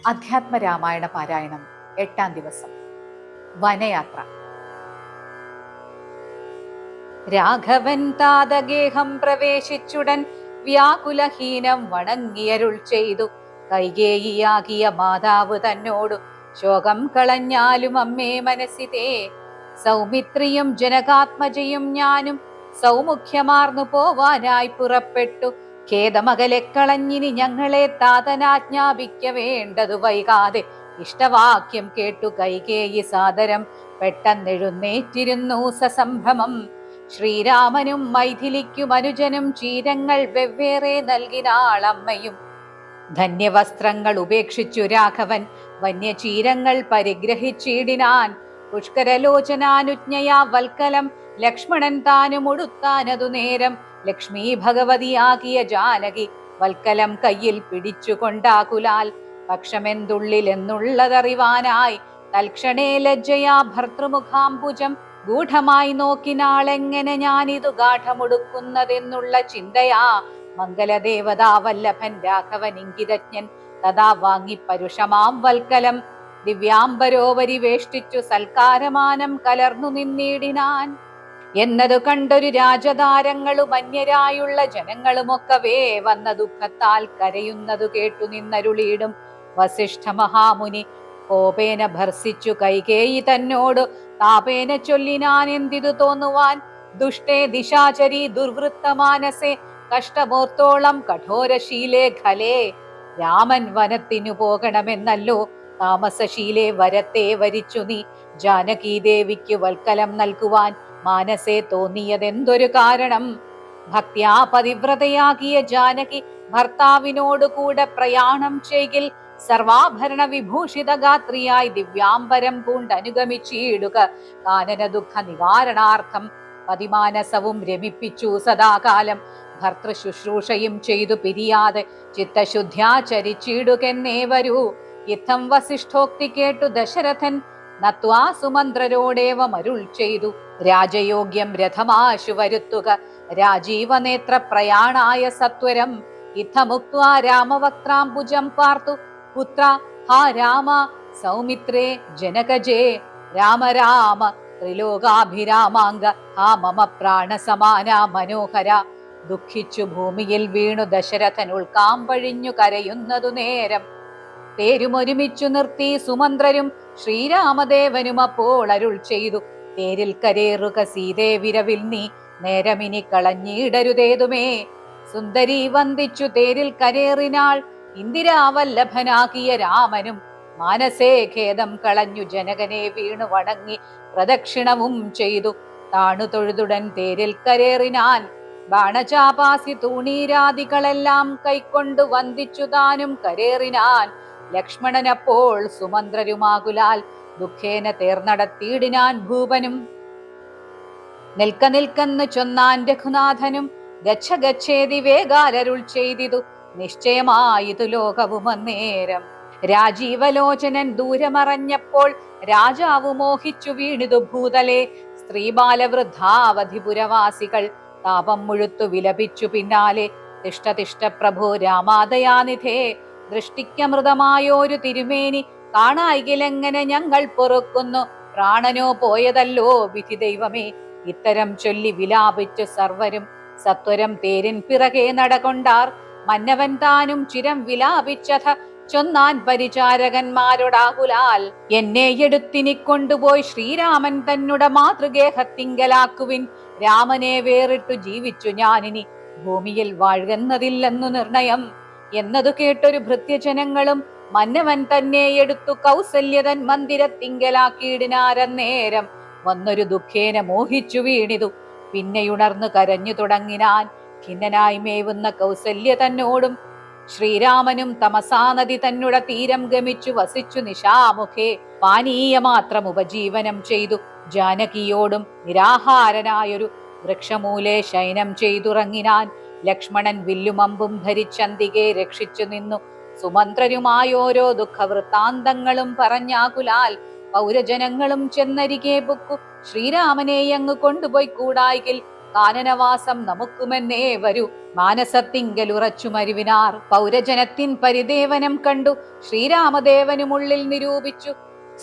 അധ്യാത്മരാമായണ പാരായണം 8-ാം ദിവസം. വനയാത്ര. രാഘവൻ താതഗേഹം പ്രവേശിച്ചുടൻ വ്യാകുലഹീനം വണങ്ങിയരുൾ ചെയ്തു. കൈകേയിയാകിയ മാതാവ് തന്നോടു ശോകം കളഞ്ഞാലും അമ്മേ മനസ്സിതേ, സൗമിത്രിയും ജനകാത്മജയും ഞാനും സൗമുഖ്യമാർന്നു പോവാനായി പുറപ്പെട്ടു. ഖേദമകലെ കളഞ്ഞിനി ഞങ്ങളെ താതനാജ്ഞാപിക്ക വേണ്ടതു വൈകാതെ. ഇഷ്ടവാക്യം കേട്ടു കൈകേയി സാദരം പെട്ടെന്നെഴുന്നേറ്റിരുന്നു സസംഭ്രമം. ശ്രീരാമനും മൈഥിലിക്കും അനുജനും ചീരങ്ങൾ വെവ്വേറെ നൽകിനാളമ്മയും. ധന്യവസ്ത്രങ്ങൾ ഉപേക്ഷിച്ചു രാഘവൻ വന്യചീരങ്ങൾ പരിഗ്രഹിച്ചിടിനാൻ. പുഷ്കരലോചനാനുജ്ഞയാ വൽക്കലം ലക്ഷ്മണൻ താനും ഉടുത്താനതു നേരം. ലക്ഷ്മി ഭഗവതിയാകിയ ജാനകി വൽക്കലം കയ്യിൽ പിടിച്ചുകൊണ്ടാകുലാൽ പക്ഷമെന്തുള്ളിൽ എന്നുള്ളതറിവാനായി തൽക്ഷണേ ലജ്ജയാ ഭർതൃമുഖാംബുജം ഗൂഢമായി നോക്കിനാളെങ്ങനെ ഞാനിതു ഗാഠമുടുക്കുന്നതെന്നുള്ള ചിന്തയാ. മംഗലദേവതാ വല്ലഭൻ രാഘവൻ ഇംഗിതജ്ഞൻ തഥാ വാങ്ങി പരുഷമാം വൽക്കലം ദിവ്യാംബരോവരി വേഷ്ടിച്ചു സൽക്കാരമാനം കലർന്നു നിന്നിടിനാൻ. എന്നതു കണ്ടൊരു രാജതാരങ്ങളും അന്യരായുള്ള ജനങ്ങളുമൊക്കവേ വന്ന ദുഃഖത്താൽ കരയുന്നതു കേട്ടു നിന്നരുളിയിടും. വസിഷ്ഠ മഹാമുനി കോപേന ഭർസിച്ചു കൈകേയി തന്നോടു താപേന ചൊല്ലിനാൻ എന്തിതു തോന്നുവാൻ. ദുഷ്ടേ ദിശാചരി ദുർവൃത്തമാനസേ കഷ്ടമോർത്തോളം കഠോരശീലേ ഖലേ. രാമൻ വനത്തിനു പോകണമെന്നല്ലോ താമസശീലേ വരത്തെ വരിച്ചു നീ. ജാനകീ ദേവിക്ക് വൽക്കലം നൽകുവാൻ മാനസേ തോന്നിയതെന്തൊരു കാരണം. ഭക്ത്യാ പതിവ്രതയാകിയ ജാനകി ഭർത്താവിനോടു കൂടെ പ്രയാണം ചെയ്യിൽ സർവാഭരണ വിഭൂഷിത ഗാത്രിയായി ദിവ്യാംബരം പൂണ്ടനുഗമിച്ചിടുക. കാനന ദുഃഖ നിവാരണാർത്ഥം പതിമാനസവും രമിപ്പിച്ചു സദാകാലം. ഭർത്തൃ ശുശ്രൂഷയും ചെയ്തു പിരിയാതെ ചിത്തശുദ്ധ്യാചരിച്ചിടുകെന്നേ വരൂ. യുദ്ധം വസിഷ്ഠോക്തി കേട്ടു ദശരഥൻ നത്വാ സുമന്ത്രരോടേവമരുൾ ചെയ്തു. രാജയോഗ്യം രഥമാശു വരുത്തുക രാജീവനേത്ര പ്രയാണായ സത്വരം. യുദ്ധമുക്ത്വാ രാമവക്ത്രാംബുജം പാർത്തു പുത്ര ഹാ രാമ സൗമിത്രേ ജനകജേ. രാമ രാമ ത്രിലോകാഭിരാമാംഗ ഹാ മമ പ്രാണസമാന മനോഹര. ദുഃഖിച്ചു ഭൂമിയിൽ വീണു ദശരഥൻ ഉൾക്കാമ്പഴിഞ്ഞു കരയുന്നതു നേരം. തേരുമൊരുമിച്ചു നിർത്തി സുമന്ത്രരും ശ്രീരാമദേവനും അപ്പോൾ അരുൾ ചെയ്തു. തേരിൽ കരേറുക സീതേ വിരവിൽ നീ, നേരമിനി കളഞ്ഞിടരുതേതുമേ. സുന്ദരി വന്ദിച്ചു തേരിൽ കരേറിനാൾ ഇന്ദിരാവല്ലഭനാകിയ രാമനും. മാനസേ ഖേദം കളഞ്ഞു ജനകനെ വീണു വണങ്ങി പ്രദക്ഷിണവും ചെയ്തു. താണു തൊഴുതുടൻ തേരിൽ കരേറിനാൻ. ബാണചാപാസി തൂണീരാദികളെല്ലാം കൈക്കൊണ്ടു വന്ദിച്ചു താനും കരേറിനാൻ. ലക്ഷ്മണനപ്പോൾ സുമന്ത്രരുമാകുലാൽ ദുഃഖേന തേർന്നടത്തിയിടിനാൻ ഭൂപനും. നിൽക്ക നിൽക്കെന്ന് ചൊന്നാൻ രഘുനാഥനും. ഗച്ഛ ഗച്ഛേതി വേഗാലരുൾ ചെയ്തിതു. നിശ്ചയമായിതു ലോകവും അന്നേരം. രാജീവലോചനൻ ദൂരമറഞ്ഞപ്പോൾ രാജാവു മോഹിച്ചു വീണിതു ഭൂതലേ. സ്ത്രീ ബാലവൃദ്ധാവധിപുരവാസികൾ താപം മുഴുത്തു വിലപിച്ചു പിന്നാലെ. തിഷ്ട തിഷ്ട പ്രഭു രാമാദയാനിധേ, ദൃഷ്ടിക്കമൃതമായോരു തിരുമേനി കാണായികിലെങ്ങനെ ഞങ്ങൾ പൊറുക്കുന്നു. പ്രാണനോ പോയതല്ലോ വിധി ദൈവമേ. ഇത്തരം ചൊല്ലി വിലാപിച്ചു സർവരും സത്വരം തേരിൻ പിറകെ നടകൊണ്ടാർ. മന്നവൻ താനും ചിരം വിലാപിച്ചഥ ചൊന്നാൻ പരിചാരകന്മാരോടാകുലാൽ. എന്നെ എടുത്തിനി കൊണ്ടുപോയി ശ്രീരാമൻ തന്നുടെ മാതൃഗേഹത്തിങ്കലാക്കുവിൻ. രാമനെ വേറിട്ടു ജീവിച്ചു ഞാനിനി ഭൂമിയിൽ വാഴുന്നതില്ലെന്നു നിർണയം. എന്നതു കേട്ടൊരു ഭൃത്യജനങ്ങളും മന്നവൻ തന്നെ എടുത്തു കൗസല്യതൻ മന്ദിരത്തിങ്കലാക്കിയിടിനാരന്നേരം. വന്നൊരു ദുഃഖേന മോഹിച്ചു വീണിതു. പിന്നെയുണർന്നു കരഞ്ഞു തുടങ്ങിനാൻ. ഖിന്നനായി മേവുന്ന കൗസല്യ തന്നോടും ശ്രീരാമനും തമസാനദി തന്നുടെ തീരം ഗമിച്ചു വസിച്ചു നിശാമുഖേ പാനീയമാത്രം ഉപജീവനം ചെയ്തു. ജാനകിയോടും നിരാഹാരനായൊരു വൃക്ഷമൂലെ ശയനം ചെയ്തുറങ്ങിനാൻ. ലക്ഷ്മണൻ വില്ലുമമ്പും ധരിച്ചന്തികെ രക്ഷിച്ചു നിന്നു. സുമന്ത്രരുമായോരോ ദുഃഖവൃത്താന്തങ്ങളും പറഞ്ഞാകുലാൽ പൗരജനങ്ങളും ചെന്നരികെ പൊക്കു ശ്രീരാമനെ അങ്ങ് കൊണ്ടുപോയി കൂടായികിൽ കാനനവാസം നമുക്കുമെന്നേ വരൂ. മാനസത്തിങ്കലുറച്ചു മരുവിനാർ പൗരജനത്തിൻ പരിദേവനം കണ്ടു. ശ്രീരാമദേവനുമുള്ളിൽ നിരൂപിച്ചു,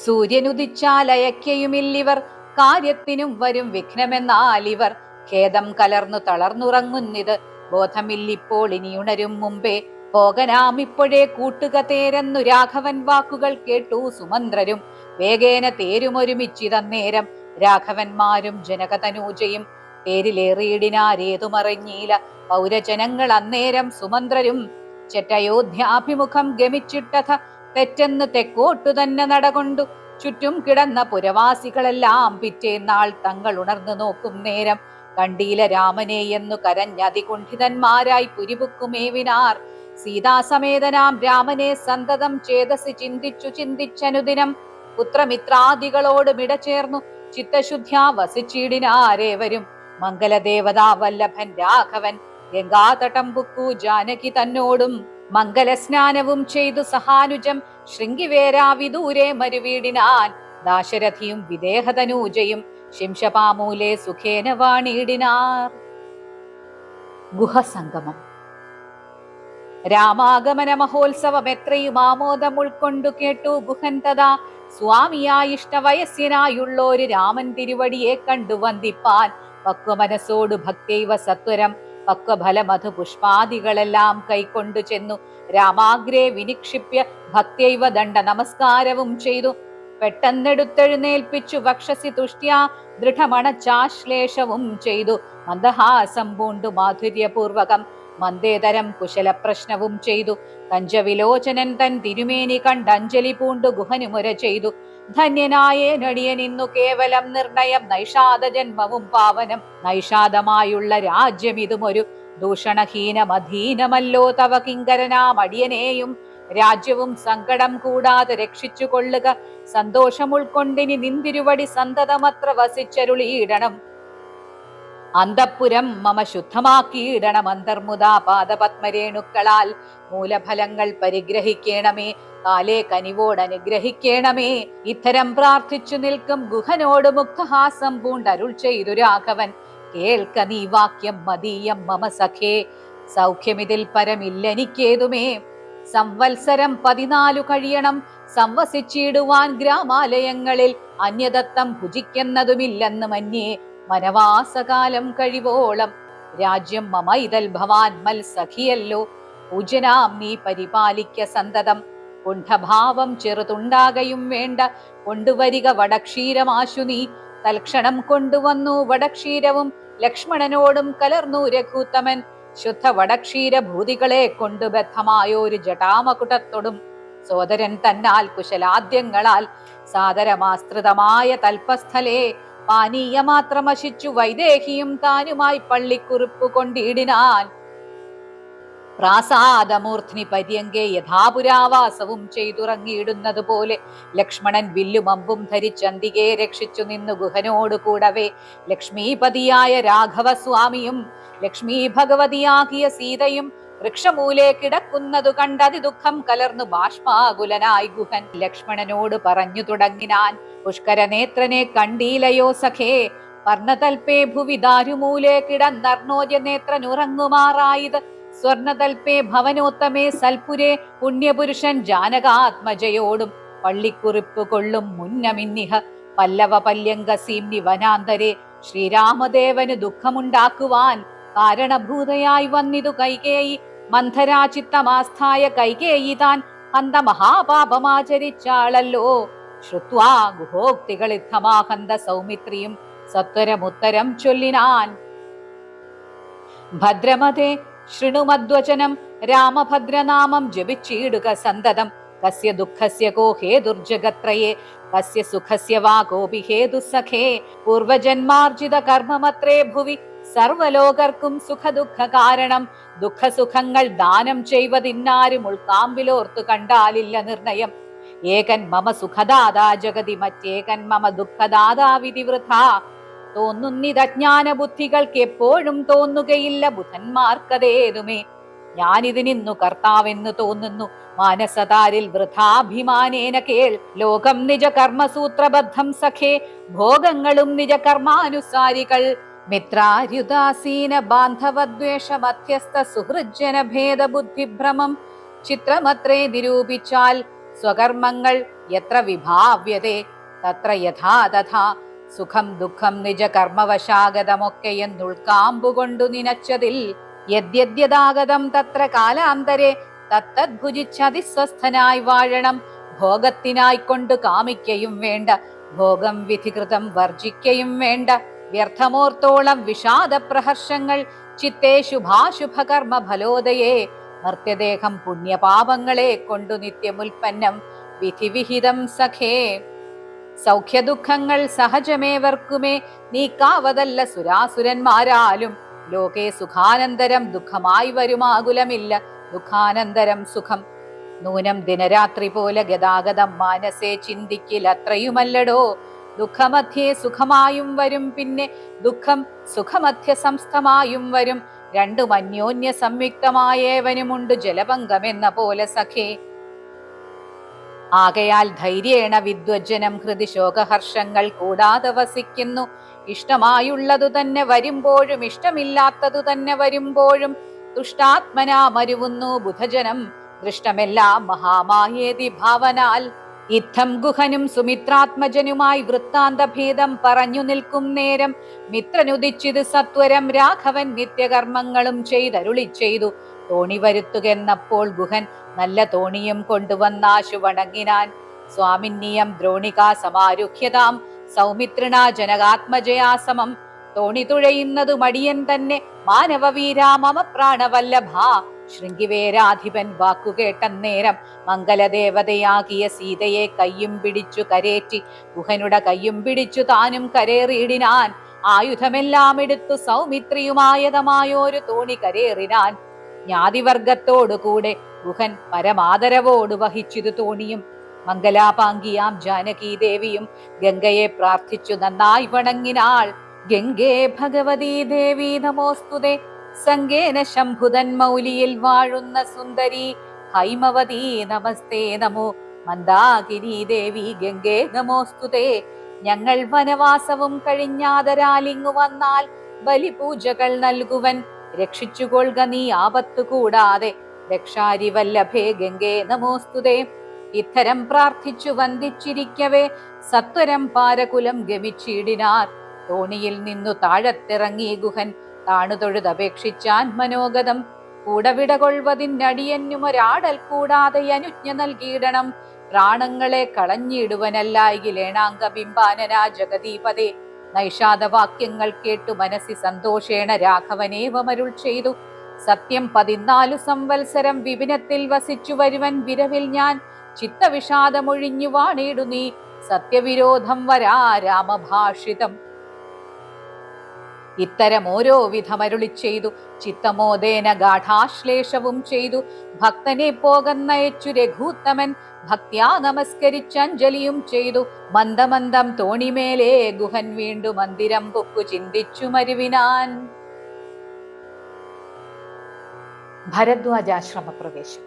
സൂര്യനുദിച്ചാലയക്കയുമില്ലിവർ, കാര്യത്തിനും വരും വിഘ്നമെന്നാലിവർ. ഖേദം കലർന്നു തളർന്നുറങ്ങുന്നിത്, ബോധമില്ലിപ്പോൾ ഇനിയുണരും മുമ്പേ. പോകനാം ഇപ്പോഴേ കൂട്ടുക തേരെന്നു രാഘവൻ വാക്കുകൾ കേട്ടു സുമന്ത്രരും. വേഗേന തേരുമൊരുമിച്ചിതന്നേരം രാഘവന്മാരും ജനകതനൂജയും. തേരിലേറിയിടിനാരേതുമറിഞ്ഞീല പൗരജനങ്ങൾ അന്നേരം സുമന്ത്രരും. ചെറ്റയോധ്യാഭിമുഖം ഗമിച്ചിട്ടഥ തെറ്റെന്ന് തെക്കോട്ടു തന്നെ നടകൊണ്ടു. ചുറ്റും കിടന്ന പുരവാസികളെല്ലാം പിറ്റേന്നാൾ തങ്ങൾ ഉണർന്നു നോക്കും നേരം കണ്ടീല രാമനെ എന്നു കരഞ്ഞതികുണ്ഠിതന്മാരായി പുരിപുക്കുമേവിനാർ. സീതാസമേതനാം രാമനെ സന്തതം ചേതസി ചിന്തിച്ചനുദിനം പുത്രമിത്രാദികളോട് മിടചേർന്നു ചിത്തശുദ്ധ്യാ വസിച്ചിടിനാരേവരും. മംഗലദേവതാ വല്ലഭൻ രാഘവൻ ഗംഗാതടം പുക്കു ജാനകി തന്നോടും മംഗലസ്നാനവും ചെയ്തു സഹാനുജം ശൃംഗിവേരാവിദൂരെ മരുവീടിനാൻ. ദാശരഥിയും വിദേഹതനൂജയും ശിംശപാമൂലെ സുഖേന വാണിയിടിനാർ. ഗുഹസംഗമം. രാമാഗമന മഹോത്സവം എത്രയും ആമോദം ഉൾക്കൊണ്ടു കേട്ടു ഗുഹൻ തഥാ. സ്വാമിയായിഷ്ടവയസ്യനായുള്ളോരു രാമൻ തിരുവടിയെ കണ്ടു വന്ദിപ്പാൻ പക്വമനസോടു ഭക്തൈവ സത്വരം പക്വഫലമധു പുഷ്പാദികളെല്ലാം കൈക്കൊണ്ടു ചെന്നു. രാമാഗ്രേ വിനിക്ഷിപ്യ ഭക്തൈവ ദണ്ഡ നമസ്കാരവും ചെയ്തു. പെട്ടെന്നെടുത്തെഴുന്നേൽപ്പിച്ചു വക്ഷസി തുഷ്ട്യാ ദൃഢമണച്ചാശ്ലേഷവും ചെയ്തു. മന്ദഹാസം പൂണ്ടു മാധുര്യപൂർവകം മന്ദേതരം കുശല പ്രശ്നവും ചെയ്തു. കഞ്ചവിലോചനൻ തൻ തിരുമേനി കണ്ടഞ്ജലി പൂണ്ടു ഗുഹനുമുര ചെയ്തു. ധന്യനായേ നടിയനിന്നു കേവലം നിർണയം നൈഷാദ ജന്മവും പാവനം. നൈഷാദമായുള്ള രാജ്യം ഇതുമൊരു ദൂഷണഹീനമധീനമല്ലോ തവ കിങ്കരനാം അടിയനെയും രാജ്യവും സങ്കടം കൂടാതെ രക്ഷിച്ചു കൊള്ളുക. സന്തോഷം ഉൾക്കൊണ്ടിനി നിന്തിരുവടി സന്തതമത്ര വസിച്ചരുളിയിടണം. അന്തഃപുരം മമ ശുദ്ധമാക്കിയിടണം. അന്തർമുദാ പാദപത്മരേണുക്കളാൽ മൂലഫലങ്ങൾ പരിഗ്രഹിക്കണമേ. കാലേ കനിവോട് അനുഗ്രഹിക്കണമേ. ഇത്തരം പ്രാർത്ഥിച്ചു നിൽക്കും ഗുഹനോട് മുക്തഹാസം പൂണ്ടരുൾ ചെയ്തു രാഘവൻ. കേൾക്ക നീ വാക്യം മതീയം മമ സഖേ, സൗഖ്യമിതിൽ പരമില്ലെനിക്കേതുമേ. സംവത്സരം 14 കഴിയണം സംവസിച്ചിടുവാൻ ഗ്രാമാലയങ്ങളിൽ. അന്യദത്തം ഭുജിക്കുന്നതുമില്ലെന്ന് മന്യേ വനവാസകാലം കഴിവോളം. രാജ്യം മമ ഇതൽ ഭവാൻ മൽ സഖിയല്ലോ, പൂജനാം നീ പരിപാലിക്ക സന്തതം. കുണ്ഠഭാവം ചെറുതുണ്ടാകയും വേണ്ട, കൊണ്ടുവരിക വടക്ഷീരമാശു നീ. തൽക്ഷണം കൊണ്ടുവന്നു വടക്ഷീരവും ലക്ഷ്മണനോടും കലർന്നു രഘുത്തമൻ. ശുദ്ധ വടക്ഷീരഭൂതികളെ കൊണ്ടു ബദ്ധമായൊരു ജടാമകുടത്തോടും സോദരൻ തന്നാൽ കുശലാദ്യങ്ങളാൽ സാദരമാസ്തൃതമായ തൽപസ്ഥലേ പാനീയമാത്രമശിച്ചു വൈദേഹിയും താനുമായി പള്ളിക്കുറിപ്പ് കൊണ്ടിടിനാൻ. പ്രാസാദമൂർധ്നി പര്യങ്കെ യഥാപുരാവാസവും ചെയ്തുറങ്ങിയിടുന്നത് പോലെ ലക്ഷ്മണൻ വില്ലും അമ്പും ധരിച്ചന്തികെ രക്ഷിച്ചു നിന്നു ഗുഹനോട് കൂടവേ. ലക്ഷ്മീപതിയായ രാഘവസ്വാമിയും ലക്ഷ്മീ ഭഗവതിയാകിയ സീതയും വൃക്ഷമൂലെ കിടക്കുന്നതു കണ്ടതി ദുഃഖം കലർന്നു ബാഷ്പാകുലനായി ഗുഹൻ ലക്ഷ്മണനോട് പറഞ്ഞു തുടങ്ങിനാൻ. പുഷ്കരനേത്രനെ കണ്ടീലയോ സഖേ, വർണ്ണതൽപേ ഭുവി ദാരുമൂലെ കിടന്നർണോജനേത്രനുറങ്ങുമാറായത്. സ്വർണതൽപേ ഭവനോത്തമേ സൽപുരേ പുണ്യപുരുഷൻ ജാനകാത്മജയോടും പള്ളിക്കുറിപ്പ് കൊള്ളും മുന്നമിന്നിഹ. പല്ലവ പല്യങ്ക സീംനി വനാന്തരെ ശ്രീരാമദേവന് ദുഃഖമുണ്ടാക്കുവാൻ കാരണഭൂതയായി വന്നിതു കൈകേയി. മന്ധരാചിത്തമാസ്ഥായ കൈകേയി താൻ ഹന്ത മഹാപാപമാചരിച്ചാളല്ലോ. ശ്രുത്വാ ഗുഹോക്തികളിത്തമാഹന്ത സൗമിത്രിയും സത്വരമുത്തരം ചൊല്ലിനാൻ. ഭദ്രമതേ ശൃണുമദ്വചനം, രാമഭദ്രനാമം ജപിച്ചിടുക സന്തതം. കസ്യ ദുഃഖസ്യ കോ ഹേതുർജഗത്രയേ, കസ്യ സുഖസ്യ വാ കോപി ഹേതുസഖേ. പൂർവജന്മാർജിത കർമ്മമത്രേ ഭുവി സർവലോകർക്കും സുഖദുഃഖ കാരണം. ദുഃഖസുഖങ്ങൾ ദാനം ചെയ്വതിന്നാരും ഉൾക്കാമ്പിലോർത്തു കണ്ടാലില്ല നിർണയം. ഏകൻ മമ സുഖദാതാ ജഗതി മറ്റേകൻ മമ ദുഃഖദാതാവിധി വൃഥാ. തോന്നുന്നിതജ്ഞാന ബുദ്ധികൾക്ക് എപ്പോഴും തോന്നുകയില്ല ബുധന്മാർക്കതേതുമേ. ഞാനിതിനിന്നു കർത്താവെന്ന് തോന്നുന്നു മാനസതാരിൽ വൃഥാഭിമാനേന കേൾ. ലോകം നിജ കർമ്മസൂത്രബദ്ധം സഖേ, ഭോഗങ്ങളും നിജ കർമാനുസാരികൾ. മിത്രാര്യുദാസീന ബാന്ധവദ്വേഷ മധ്യസ്ഥ സുഹൃജ്ജന ഭേദബുദ്ധിഭ്രമം ചിത്രമത്രേ നിരൂപിച്ചാൽ സ്വകർമ്മങ്ങൾ യത്ര വിഭാവ്യതേ തത്ര യഥാ തഥാ സുഖം ദുഃഖം നിജ കർമ്മവശാഗതമൊക്കെയെന്നുൾക്കാമ്പുകൊണ്ടു നിനച്ചതിൽ യദ്യദ്യതാഗതം തത്ര കാലാന്തരെ തത്തദ്ഭുജിച്ചതിസ്വസ്ഥനായി വാഴണം. ഭോഗത്തിനായിക്കൊണ്ട് കാമിക്കയും വേണ്ട, ഭോഗം വിധികൃതം വർജിക്കയും വേണ്ട. വ്യർത്ഥമോർത്തോളം വിഷാദപ്രഹർഷങ്ങൾ ചിത്തേ ശുഭാശുഭകർമ്മ ഫലോദയേ. മർത്യദേഹം പുണ്യപാപങ്ങളെ കൊണ്ടു നിത്യമുൽപ്പന്നം വിധിവിഹിതം സഖേ. സൗഖ്യദുഃഖങ്ങൾ സഹജമേവർക്കുമേ നീക്കാവതല്ല സുരാസുരന്മാരാലും. ലോകേ സുഖാനന്തരം ദുഃഖമായി വരുമാകുലമില്ല, ദുഃഖാനന്തരം സുഖം. നൂനം ദിനരാത്രി പോലെ ഗതാഗതം മാനസേ ചിന്തിക്കിലത്രയുമല്ലടോ. ദുഃഖമധ്യേ സുഖമായും വരും, പിന്നെ ദുഃഖം സുഖമധ്യ സംസ്ഥമായും വരും. രണ്ടും അന്യോന്യ സംയുക്തമായേവനുമുണ്ട് ജലഭംഗമെന്ന പോലെ സഖേ. ആകയാൽ ധൈര്യേണ വിദ്വജ്ജനം ഹൃദി ശോകഹർഷങ്ങൾ കൂടാതെ വസിക്കുന്നു. ഇഷ്ടമായുള്ളതു തന്നെ വരുമ്പോഴും ഇഷ്ടമില്ലാത്തതു തന്നെ വരുമ്പോഴും തുഷ്ടാത്മനാ മരുവുന്നു ബുധജനം. ദൃഷ്ടമെല്ലാം മഹാമായേതി ഭാവനാൽ. ഇത്തം ഗുഹനും സുമിത്രാത്മജനുമായി വൃത്താന്തഭേദം പറഞ്ഞു നിൽക്കും നേരം മിത്രനുദിച്ചിത് സത്വരം രാഘവൻ നിത്യകർമ്മങ്ങളും ചെയ്തരുളി ചെയ്തു. തോണി വരുത്തുകെന്നപ്പോൾ ഗുഹൻ നല്ല തോണിയും കൊണ്ടുവന്നാശു വണങ്ങിനാൻ. സ്വാമിന്യം ദ്രോണികാ സമാരുഹ്യതാം സൗമിത്രിണ ജനകാത്മജയാസമം. തോണി തുഴയുന്നതു മടിയൻ തന്നെ മാനവവീരാ മമ പ്രാണവല്ലഭ. ശൃംഗിവേരാധിപൻ വാക്കുകേട്ടന്നേരം മംഗലദേവതയാകിയ സീതയെ കയ്യും പിടിച്ചു കരേറ്റി ഗുഹനുടെ കയ്യും പിടിച്ചു താനും കരേറിയിടിനാൻ. ആയുധമെല്ലാം എടുത്തു സൗമിത്രിയുമായതമായോരു തോണി കരേറിനാൻ. ജ്ഞാതിവർഗത്തോടുകൂടെ ഗുഹൻ പരമാദരവോട് വഹിച്ചിതു തോണിയും. മംഗലാപാങ്കിയാം ജാനകീ ദേവിയും ഗംഗയെ പ്രാർത്ഥിച്ചു നന്നായി വണങ്ങിനാൾ. ഗംഗേ ഭഗവതീ ദേവി നമോസ്തുതേ. സംഗേന ശംഭുതൻ മൗലിയിൽ വാഴുന്ന സുന്ദരി ഹൈമവതീ നമസ്തേ നമോ. മന്ദാകിനി ദേവി ഗംഗേ നമോസ്തുതേ. ഞങ്ങൾ വനവാസവും കഴിഞ്ഞാദരാലിങ്ങു വന്നാൽ ബലിപൂജകൾ നൽകുവൻ. രക്ഷിച്ചുകൊള്ളുക നീ ആപത്തു കൂടാതെ. രക്ഷാരിവല്ലഭേ ഗംഗേ നമോസ്തുതേ. ഇത്തരം പ്രാർത്ഥിച്ചു വന്ദിച്ചിരിക്കവേ സത്വരം പാരകുലം ഗമിച്ചിടിനാർ. തോണിയിൽ നിന്നു താഴത്തിറങ്ങി ഗുഹൻ താണുതൊഴുതപേക്ഷിച്ചാൻ മനോഗതം. കൂടവിട കൊള്ളുവതിനടിയന്നുമൊരാടൽ കൂടാതെ അനുജ്ഞ നൽകിയിടണം. പ്രാണങ്ങളെ കളഞ്ഞിടുവനല്ലായിലേണാങ്ക ബിംബാനനാ ജഗദീപതേ. നൈഷാദവാക്യങ്ങൾ കേട്ടു മനസ്സി സന്തോഷേണ രാഘവനേവമരുൾ ചെയ്തു. സത്യം 14 സംവത്സരം വിപിനത്തിൽ വസിച്ചു വരുവൻ വിരവിൽ ഞാൻ. ചിത്തവിഷാദമൊഴിഞ്ഞു വാണിടു നീ സത്യവിരോധം വരാ രാമഭാഷിതം. ഇത്തരം ഓരോ വിധമരുളി ചെയ്തു. ചിത്തമോദേന ഗാഠാശ്ലേഷവും ചെയ്തു. ഭക്തനെ പോകന്നയച്ചു രഘൂത്തമൻ ഭക്ത്യാ നമസ്കരിച്ചഞ്ജലിയും ചെയ്തു. മന്ദമന്ദം തോണിമേലെ ഗുഹൻ വീണ്ടു മന്ദിരം പൊക്കു ചിന്തിച്ചു മരുവിനാൻ. ഭരദ്വാജാശ്രമ പ്രവേശം.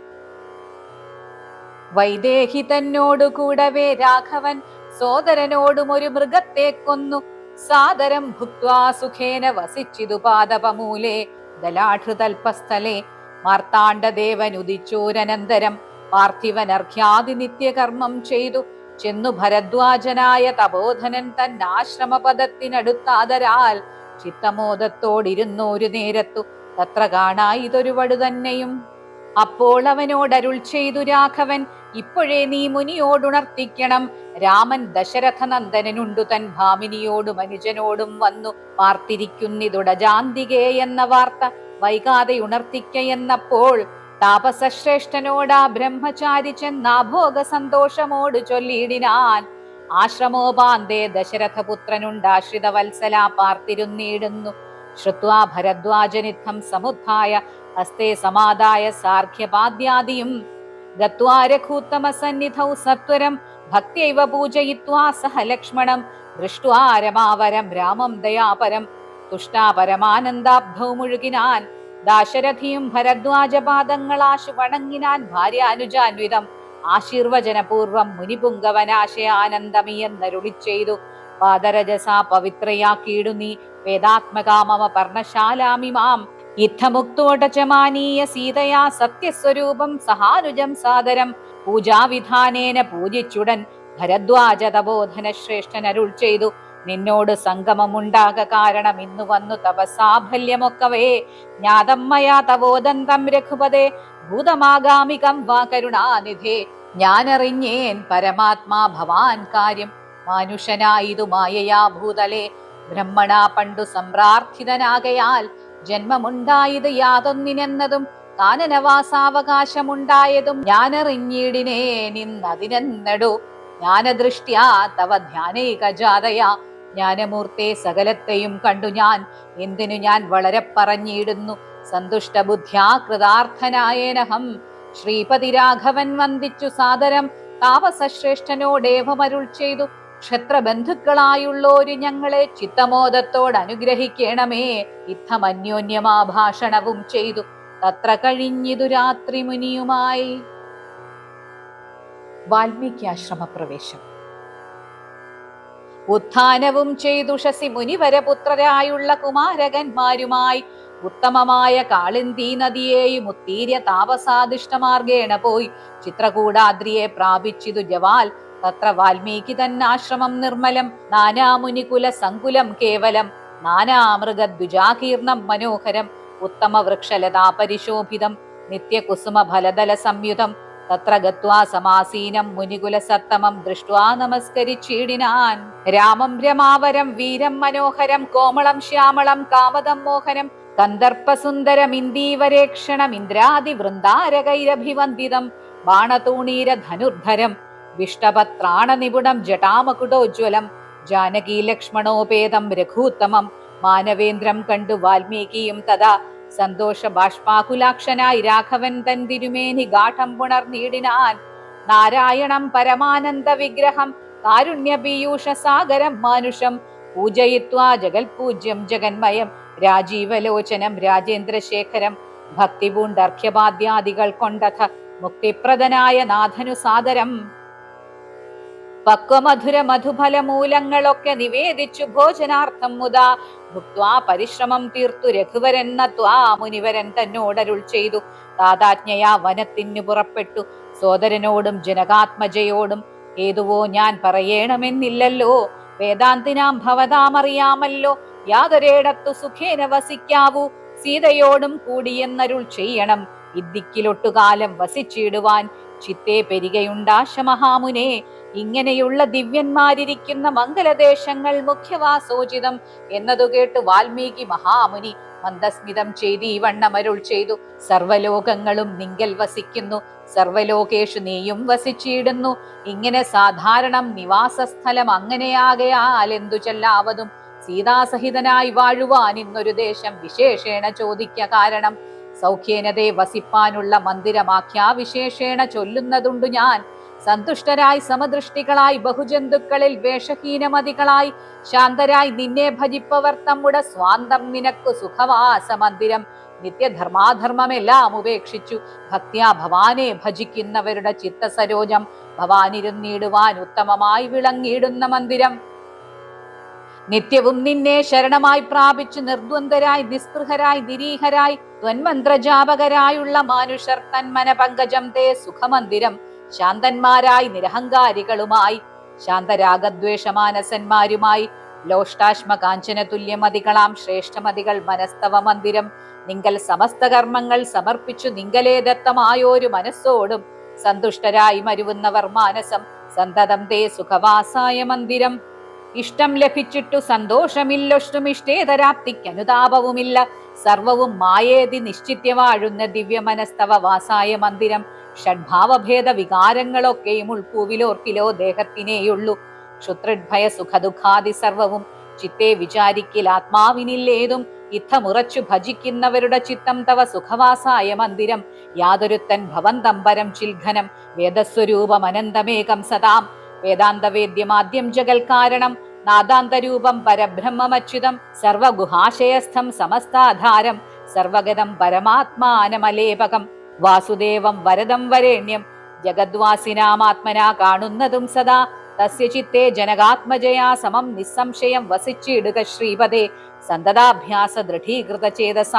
വൈദേഹി തന്നോടു കൂടവേ രാഘവൻ സോദരനോടും ഒരു മൃഗത്തെ കൊന്നു. സാദരം ഭുക്വാ സുഖേന വസിച്ചിതു പാദപമൂലേ ദലാഠൃതൽപസ്ഥലേ. മാർത്താണ്ഡദേവനുദിച്ചോരനന്തരം പാർത്ഥിവനർഘ്യാദി നിത്യകർമ്മം ചെയ്തു. ചെന്നു ഭരദ്വാജനായ തപോധനൻ തന്നാശ്രമപദത്തിനടുത്താദരാൽ ചിത്തമോദത്തോടിരുന്നോരു നേരത്തു തത്ര കാണായിതൊരു വടു തന്നെയും. അപ്പോൾ അവനോടരുൾ ചെയ്തു രാഘവൻ, ഇപ്പോഴേ നീ മുനിയോടുണർത്തിക്കണം. രാമൻ ദശരഥ നന്ദനുണ്ടു തൻ ഭാമിനിയോടും അനുജനോടും വന്നു പാർത്തിരിക്കുന്നിതുടജാന്തികേ എന്ന വാർത്ത വൈകാതെ ഉണർത്തിക്കയെന്നപ്പോൾ താപസശ്രേഷ്ഠനോടാ ബ്രഹ്മചാരി ചെന്നാഭോഗ സന്തോഷമോട് ചൊല്ലിയിടിനാൻ. ആശ്രമോപാന്തേ ദശരഥപുത്രനുണ്ടാശ്രിത വത്സല പാർത്തിരുന്നിടുന്നു. ശ്രുത്വാ ഭരദ്വാജനിത്തം സമുദ്ധായ ഹസ്തേ സമാദായ സാർഘ്യപാദ്യാദിയും ഗത്വാ രഘൂത്തമസന്നിധൗ സത്വരം ഭക്ത്യൈവ പൂജയിത്വാ സഹ ലക്ഷ്മണം ദൃഷ്ട്വാ രമാവരം രാമം ദയാപരം തുഷ്ടാ പരമാനന്ദാബ്ധൗ മുഴുകിനാൻ. ദാശരഥിയും ഭരദ്വാജപാദങ്ങളാശു വണങ്ങിനാൻ ഭാര്യാനുജാൻവിതം ആശീർവചനപൂർവം മുനിപുങ്കവനാശയാനന്ദമിയെന്നരുളി ചെയ്തു. പാദരജസാ പവിത്രയാക്കിയിടു നീ വേദാത്മകാ മമ പർണശാലാമിമാം. യുദ്ധമുക്തോടചമാനീയ സീതയാ സത്യസ്വരൂപം സഹാനുജം സാദരം പൂജാവിധാനേന പൂജിച്ചുടൻ ഭരദ്വാജ തപോധന ശ്രേഷ്ഠൻ അരുൾ ചെയ്തു, നിന്നോട് സംഗമമുണ്ടാക കാരണം ഇന്നു വന്നു തപസാഫല്യമൊക്കവേ ജ്ഞാതം മയാ തവോദന്തം രഘുപതേ ഭൂതമാഗാമികം വാ കരുണാനിധേ. ഞാനറിഞ്ഞേൻ പരമാത്മാ ഭവാൻ കാര്യം മാനുഷനായിതു മായയാ ഭൂതലേ ബ്രഹ്മണാ പണ്ടു സംപ്രാർത്ഥിതനാകയാൽ ജന്മമുണ്ടായത് യാതൊന്നിനെന്നതും കാനനവാസാവകാശമുണ്ടായതും ഞാനറിഞ്ഞിടിനേനിന്നതിനെന്നടു ജ്ഞാനദൃഷ്ട്യാ തവ ധ്യാനൈകജാതയാ ജ്ഞാനമൂർത്തെ സകലത്തെയും കണ്ടു ഞാൻ എന്തിനു ഞാൻ വളരെ പറഞ്ഞിടുന്നു സന്തുഷ്ടബുദ്ധ്യാ കൃതാർത്ഥനായേനഹം. ശ്രീപതി രാഘവൻ വന്ദിച്ചു സാദരം താപസശ്രേഷ്ഠനോടേവമരുൾ ചെയ്തു, ക്ഷത്രബന്ധുക്കളായുള്ളോരു ഞങ്ങളെ ചിത്തമോദത്തോട് അനുഗ്രഹിക്കണമേ. ഇത്തമന്യോന്യമാഭാഷണവും ചെയ്തു തത്ര കഴിഞ്ഞിതു രാത്രി മുനിയുമായി. വാൽമീകി ആശ്രമപ്രവേശം. ഉത്ഥാനവും ചെയ്തുഷസി മുനിവരപുത്രരായുള്ള കുമാരകന്മാരുമായി ഉത്തമമായ കാളിന്തി നദിയെയും ഉത്തീര്യ താപസാദിഷ്ടമാർഗേണ പോയി ചിത്രകൂടാദ്രിയെ പ്രാപിച്ചിതു ജവാൽ. തത്ര വാൽമീകി തന്നാശ്രമം നിർമ്മലം നാനാമുനികുല സങ്കുലം കേവലം നാനാമൃഗദ്വിജാകീർണം മനോഹരം ഉത്തമ വൃക്ഷലതാ പരിശോഭിതം നിത്യകുസുമ ഫലദല സംയുതം. തത്ര ഗത്വാ സമാസീനം മുനികുല സത്തമം ദൃഷ്ട്വാ നമസ്കരിച്ചിടിനാൻ. രാമം രമാവരം വീരം മനോഹരം കോമളം ശ്യാമളം കാമദം മോഹനം കന്ദർപ്പസുന്ദരമിന്ദീവരേക്ഷണമിന്ദ്രാദി വൃന്ദാരകൈരഭിവന്ദിതം ബാണതൂണീര ധനുർധരം വിഷ്ടപത്രാണ നിപുണം ജടാമകുടോജ്വലം ജാനകീ ലക്ഷ്മണോപേതം രഘൂത്തമം. മാനവേന്ദ്രം കണ്ടു വാൽമീകിയും തഥാ സന്തോഷ ബാഷ്പാകുലാക്ഷനായി രാഘവൻ തൻ തിരുമേനി ഗാഠം പുണർനീടിനാൻ. നാരായണം പരമാനന്ദ വിഗ്രഹം കാരുണ്യപീയൂഷ സാഗരം മാനുഷം പൂജയിത്വാ ജഗൽപൂജ്യം ജഗന്മയം രാജീവലോചനം രാജേന്ദ്രശേഖരം ഭക്തിപൂണ്ടർഘ്യപാദ്യാദികൾ കൊണ്ടഥ മുക്തിപ്രദനായ നാഥനു സാദരം. പക്വമധുര മധുഫലമൂലങ്ങളൊക്കെ നിവേദിച്ചു ഭോജനാർത്ഥം മുതാ ഭുക്വാ പരിശ്രമം തീർത്തു രഘുവരൻ നത്വാ മുനിവരൻ തന്നോടരുൾ ചെയ്തു. താതാജ്ഞയാ വനത്തിനു പുറപ്പെട്ടു സോദരനോടും ജനകാത്മജയോടും. ഏതുവോ ഞാൻ പറയണമെന്നില്ലല്ലോ, വേദാന്തിനാം ഭവതാമറിയാമല്ലോ. യാതൊരേടത്തു സുഖേന വസിക്കാവൂ, സീതയോടും കൂടിയെന്നരുൾ ചെയ്യണം. ഇദ്ദിക്കിലൊട്ടുകാലം വസിച്ചിടുവാൻ ചിത്തേ പെരികയുണ്ടാശ മഹാമുനെ. ഇങ്ങനെയുള്ള ദിവ്യന്മാരിരിക്കുന്ന മംഗലദേശങ്ങൾ മുഖ്യവാസോചിതം എന്നതു കേട്ട് വാൽമീകി മഹാമുനി മന്ദസ്മിതം ചെയ്ത് ഈ വണ്ണമരുൾ ചെയ്തു. സർവലോകങ്ങളും നിങ്കൽ വസിക്കുന്നു, സർവലോകേഷു നീയും വസിച്ചിടുന്നു. ഇങ്ങനെ സാധാരണം നിവാസസ്ഥലം അങ്ങനെയാകയാൽ എന്തു ചൊല്ലാവതും സീതാസഹിതനായി വാഴുവാൻ ഇന്നൊരു ദേശം വിശേഷേണ ചോദിക്ക കാരണം. സൗഖ്യേനതേ വസിപ്പാനുള്ള മന്ദിരമാഖ്യാ വിശേഷേണ ചൊല്ലുന്നതുണ്ടു ഞാൻ. സന്തുഷ്ടരായി സമദൃഷ്ടികളായി ബഹുജന്തുക്കളിൽ വേഷഹീനമതികളായി ശാന്തരായി നിന്നെ ഭജിപ്പവർ തമ്മുടെ സ്വാന്തം നിനക്കു സുഖവാസ മന്ദിരം. നിത്യധർമാധർമ്മമെല്ലാം ഉപേക്ഷിച്ചു ഭക്ത്യാ ഭവാനെ ഭജിക്കുന്നവരുടെ ചിത്തസരോജം ഭവാനിരുന്നിടുവാൻ ഉത്തമമായി വിളങ്ങിയിടുന്ന മന്ദിരം. നിത്യവും നിന്നെ ശരണമായി പ്രാപിച്ചു നിർദ്വന്ദ്വരായി നിസ്പൃഹരായി നിരീഹരായി ത്വന്മന്ത്രജാപകരായുള്ള മാനുഷർ തന്മന പങ്കജം തേ സുഖമന്ദിരം. ശാന്തന്മാരായി നിരഹങ്കാരികളുമായി ശാന്തരാഗദ്വേഷമാനസന്മാരുമായി ലോഷ്ടാശ്മ കാഞ്ചന തുല്യമതികളാം ശ്രേഷ്ഠമതികൾ മനസ്തവ മന്ദിരം. നിങ്കൽ സമസ്ത കർമ്മങ്ങൾ സമർപ്പിച്ചു നിങ്കലേ ദത്തമായോരു മനസ്സോടും സന്തുഷ്ടരായി മരുവുന്നവർ മാനസം സന്തതം തേ സുഖവാസായ മന്ദിരം. ഇഷ്ടം ലഭിച്ചിട്ടു സന്തോഷമില്ലൊഷ്ടുമിഷ്ടേതരാപ്തിക്കനുതാപവുമില്ല, സർവവും മായേതി നിശ്ചിത്യ വാഴുന്ന ദിവ്യമനസ്തവ വാസായ മന്ദിരം. ഷഡ്ഭാവഭേദ വികാരങ്ങളൊക്കെയും ഉൾപ്പൂവിലോർക്കിലോ ദേഹത്തിനേയുള്ളൂ. ക്ഷുത്രിഭയ സുഖദുഃഖാദി സർവവും ചിത്തെ വിചാരിക്കിൽ ആത്മാവിനില്ലേതും. ഇത്തമുറച്ചു ഭജിക്കുന്നവരുടെ ചിത്തം തവ സുഖവാസായ മന്ദിരം. യാതൊരുത്തൻ ഭവന്തംബരം ചിൽഘനം വേദസ്വരൂപമനന്തമേകം സദാം. വേദാന്തവേദ്യമാദ്യം ജഗൽ കാരണം നാദാന്തരൂപം പരബ്രഹ്മമച്യുതം. സർവഗുഹാശയസ്ഥം സമസ്താധാരം സർവഗതം പരമാത്മാനമലേപകം. വാസുദേവം വരദം വരേണ്യം ജഗദ്വാസിനാമാത്മനാ കാണുന്നതും സദാ തസ്യ ചിത്തേ ജനകാത്മജയാ സമം നിസ്സംശയം വസിച്ചിടുക ശ്രീപദേ. സന്തതാഭ്യാസ ദൃഢീകൃത ചേതസ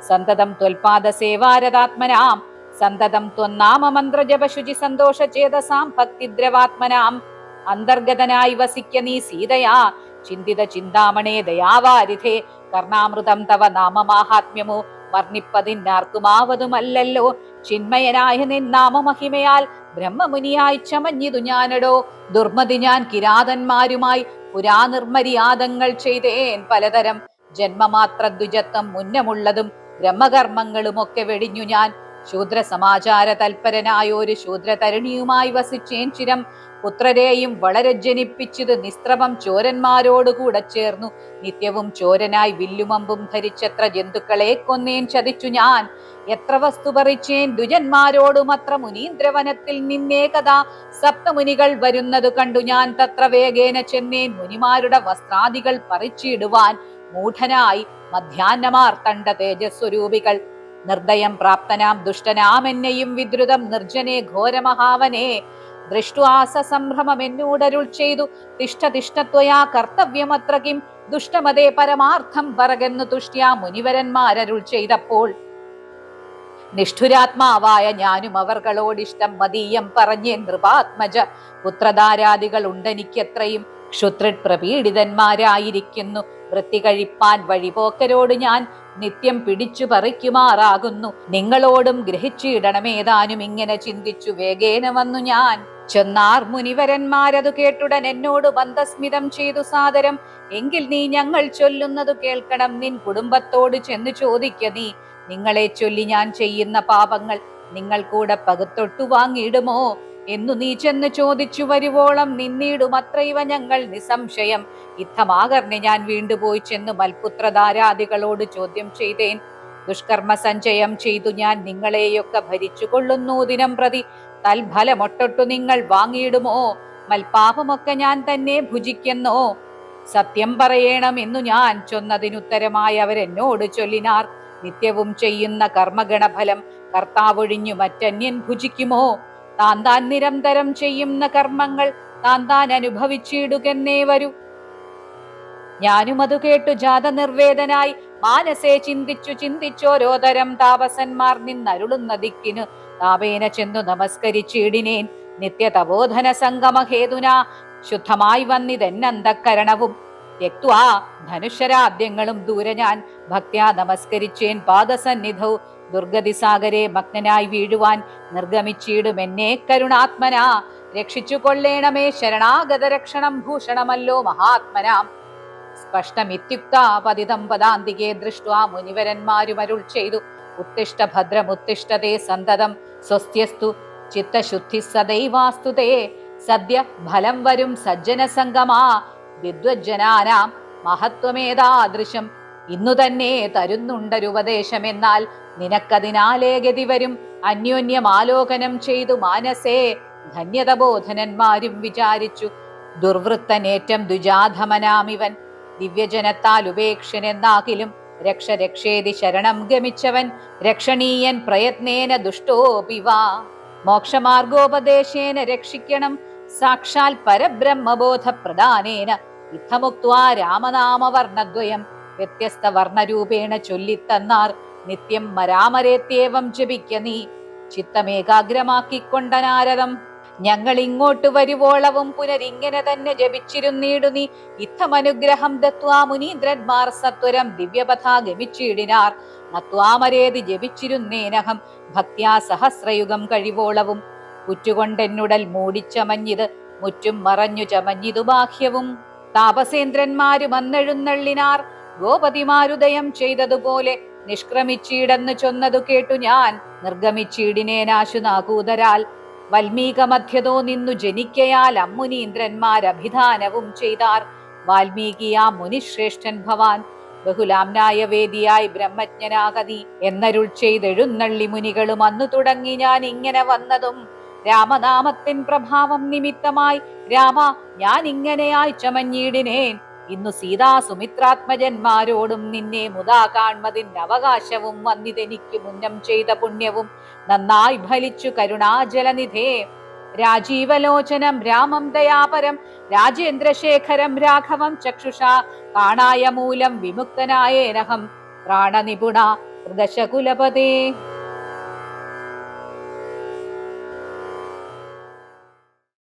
സന്തതം ത്വൽപാദ സേവാരതാത്മനാം. സന്തതം ത്വന്നാമ മന്ത്രജപ ശുചി സന്തോഷ ചേതസാം ഭക്തിദ്രവാത്മനാം. അന്തർഗതനായി വസിക്ക നീ സീതയാ ചിന്തിത ചിന്താമണേ ദയാവാരിധേ. കർണാമൃതം തവ നാമമാഹാത്മ്യമോ വർണ്ണിപ്പതിനാർക്കുമാവതുമല്ലല്ലോ. ചിന്മയനായ നിന്നാമ മഹിമയാൽ ബ്രഹ്മമുനിയായി ചമഞ്ഞിതു ഞാനടോ. ദുർമതി ഞാൻ കിരാതന്മാരുമായി പുരാനിർമര്യാദങ്ങൾ ചെയ്തേൻ പലതരം. ജന്മമാത്ര ദ്വിജത്വം മുന്നമുള്ളതും ബ്രഹ്മകർമ്മങ്ങളുമൊക്കെ വെടിഞ്ഞു ഞാൻ. ശൂദ്ര സമാചാര തൽപരനായൊരു ശൂദ്രതരുണിയുമായി വസിച്ചേൻ ചിരം. പുത്രരെയും വളരെ ജനിപ്പിച്ചത് നിസ്ത്രവം ചോരന്മാരോടുകൂടെ ചേർന്നു. നിത്യവും ചോരനായി വില്ലുമമ്പും ധരിച്ചെത്ര ജന്തുക്കളെ കൊന്നേൻ ചതിച്ചു ഞാൻ. എത്ര വസ്തു പറിച്ചേൻ ദ്വിജന്മാരോടും അത്ര മുനീന്ദ്രവനത്തിൽ നിന്നേ കഥാ. സപ്തമുനികൾ വരുന്നതു കണ്ടു ഞാൻ തത്ര വേഗേന ചെന്നേൻ മുനിമാരുടെ വസ്ത്രാദികൾ പറിച്ചിടുവാൻ. മൂഢനായി മധ്യാഹ്നമാർത്തണ്ട തേജസ്വരൂപികൾ നിർദ്ദയം പ്രാപ്തനാം ദുഷ്ടനാമെന്നെയും വിദ്രുതം നിർജ്ജനെ ഘോരമഹാവനെ ദൃഷ്ട്വാസ സംഭ്രമമെന്നോടരുൾ ചെയ്തു. തിഷ്ഠ തിഷ്ഠത്വയാ കർത്തവ്യമത്ര കിം ദുഷ്ടമതേ പരമാർത്ഥം പറകെന്നു തുഷ്ട്യാ മുനിവരന്മാരരുൾ ചെയ്തപ്പോൾ. നിഷ്ഠുരാത്മാവായ ഞാനും അവർകളോടിഷ്ടം മതീയം പറഞ്ഞേൻ നൃപാത്മജ. പുത്രധാരാദികൾ ഉണ്ടെനിക്കെത്രയും ക്ഷുത്രിത് പ്രപീഡിതന്മാരായിരിക്കുന്നു. വൃത്തി കഴിപ്പാൻ വഴിപോക്കരോട് ഞാൻ നിത്യം പിടിച്ചു പറിക്കുമാറാകുന്നു. നിങ്ങളോടും ഗ്രഹിച്ചിടണമേതാനും ഇങ്ങനെ ചിന്തിച്ചു വേഗേന വന്നു ഞാൻ. ചെന്നാർ മുനിവരന്മാരതു കേട്ടുടൻ എന്നോട് മന്ദസ്മിതം ചെയ്തു സാദരം. എങ്കിൽ നീ ഞങ്ങൾ ചൊല്ലുന്നതു കേൾക്കണം. നിൻ കുടുംബത്തോട് ചെന്ന് ചോദിക്ക നീ. നിങ്ങളെ ചൊല്ലി ഞാൻ ചെയ്യുന്ന പാപങ്ങൾ നിങ്ങൾ കൂടെ പകുത്തൊട്ടു വാങ്ങിയിടുമോ എന്നു നീ ചെന്ന് ചോദിച്ചു വരുവോളം നിന്നിടുമത്ര ഇവ ഞങ്ങൾ നിസംശയം. യുദ്ധമാകർന്നെ ഞാൻ വീണ്ടുപോയി ചെന്ന് മൽപുത്രധാരാദികളോട് ചോദ്യം ചെയ്തേൻ. ദുഷ്കർമ്മ സഞ്ചയം ചെയ്തു ഞാൻ നിങ്ങളെയൊക്കെ ഭരിച്ചു കൊള്ളുന്നു ദിനം പ്രതി. തൽഫലമൊട്ടൊട്ടു നിങ്ങൾ വാങ്ങിയിടുമോ? മൽപാപമൊക്കെ ഞാൻ തന്നെ ഭുജിക്കുന്നോ? സത്യം പറയണം എന്നു ഞാൻ ചൊന്നതിനുത്തരമായി അവരെന്നോട് ചൊല്ലിനാർ. നിത്യവും ചെയ്യുന്ന കർമ്മഗണഫലം കർത്താവൊഴിഞ്ഞു മറ്റന്യൻ ഭുജിക്കുമോ? താൻ നിരന്തരം ചെയ്യുന്ന കർമ്മങ്ങൾ താൻ അനുഭവിച്ചിടുകെന്നേ വരൂ. ഞാനും അത് കേട്ടു ജാത നിർവേദനായി മാനസേ ചിന്തിച്ചോരോ തരം താപസന്മാർ നിന്നരുളുന്ന ദിക്കിനു താപേന ചെന്നു നമസ്കരിച്ചിടിനേൻ. നിത്യതപോധന സംഗമഹേതുന ശുദ്ധമായി വന്നിതെന്നന്തക്കരണവും ത്യക്ത്വാ ധനുഷരാദ്യങ്ങളും ദൂരെ ഞാൻ ഭക്ത്യാ നമസ്കരിച്ചേൻ പാദസന്നിധൗ. ദുർഗതിസാഗരെ മഗ്നനായി വീഴുവാൻ നിർഗമിച്ചിടും എന്നെ കരുണാത്മനാ. രക്ഷിച്ചു കൊള്ളേണമേ ശരണാഗത രക്ഷണം ഭൂഷണമല്ലോ മഹാത്മനാം. സ്പഷ്ടമിത്യുക്ത പതിതം പദാന്തികെ ദൃഷ്ട്വാ മുനിവരന്മാരുമരുൾ ചെയ്തു. ഉത്തിഷ്ഠ ഭദ്രമുത്തിഷ്ഠതേ സന്തതം സ്വസ്ത്യസ്തു ചിത്തശുദ്ധി സദൈവാസ്തുതേ. സദ്യ ഫലം വരും സജ്ജന സംഗമാ വിദ്വജ്ജനാനാം മഹത്വമേതാദൃശം. ഇന്നു തന്നെ തരുന്നുണ്ടൊരുപദേശമെന്നാൽ നിനക്കതിനാലേ ഗതി വരും. അന്യോന്യമാലോകനം ചെയ്തു മാനസേ ധന്യതബോധനന്മാരും വിചാരിച്ചു. ദുർവൃത്തനേറ്റം ദ്വിജാധമനാമിവൻ ദിവ്യജനത്താൽ ഉപേക്ഷനെന്നാകിലും രക്ഷേതി ശരണം ഗമിച്ചവൻ രക്ഷണീയൻ പ്രയത്നേന ദുഷ്ടോപിവാ. മോക്ഷമാർഗോപദേശേന രക്ഷിക്കണം സാക്ഷാൽ പരബ്രഹ്മബോധ പ്രദാനേന. യുദ്ധമുക്വാ രാമനാമവർണദ്വയം വ്യത്യസ്ത വർണ്ണരൂപേണ ചൊല്ലിത്തന്നാർ. നിത്യം മരാമരേത്യേവം ജപിക്ക നീ. ചിത്തമേകാഗ്രമാക്കിക്കൊണ്ട നാരദം ഞങ്ങൾ ഇങ്ങോട്ട് വരുവോളവും പുനരിങ്ങനെ തന്നെ ജപിച്ചിരുന്നീടു നീ. യുദ്ധമനുഗ്രഹം ദത്വാ മുനീന്ദ്രന്മാർ സത്വരം ദിവ്യപഥാ ഗമിച്ചിടിനാർ. നത്വാമരേതി ജപിച്ചിരുന്നേനഹം ഭക്ത്യാ സഹസ്രയുഗം കഴിവോളവും. കുറ്റുകൊണ്ടെന്നുടൽ മൂടിച്ചമഞ്ഞിത് മുറ്റും മറഞ്ഞു ചമഞ്ഞിതു ബാഹ്യവും. താപസേന്ദ്രന്മാരും അന്നെഴുന്നള്ളിനാർ. ഗോപതിമാരുദയം ചെയ്തതുപോലെ നിഷ്ക്രമിച്ചീടെന്ന് ചൊന്നതു കേട്ടു ഞാൻ. നിർഗമിച്ചീടിനേനാശു നാകൂതരാൽ വൽമീക മധ്യതോ നിന്നു ജനിക്കയാൽ അമ്മുനീന്ദ്രന്മാരഭിധാനവും ചെയ്താർ. വാൽമീകിയാ മുനിശ്രേഷ്ഠൻ ഭവാൻ ബഹുലാംനായ വേദിയായി ബ്രഹ്മജ്ഞനാകതി എന്നരുൾ ചെയ്തെഴുന്നള്ളി മുനികളും. അന്നു തുടങ്ങി ഞാൻ ഇങ്ങനെ വന്നതും രാമനാമത്തിൻ പ്രഭാവം നിമിത്തമായി. രാമ ഞാൻ ഇങ്ങനെയായി ചമഞ്ഞിടിനേൻ. ഇന്നു സീതാ സുമിത്രാത്മജന്മാരോടും നിന്നെ മുതാ കാൺമതിന് അവകാശവും വന്നിതെനിക്ക് മുന്നം ചെയ്ത പുണ്യവും നന്നായി ഫലിച്ചു കരുണാജലനിധേ. രാജീവലോചനം രാമം ദയാപരം രാജേന്ദ്രശേഖരം രാഘവം ചക്ഷുഷാ കാണായ മൂലം വിമുക്തനായേനഹം പ്രാണനിപുണ ഹൃദശകുലപതേ.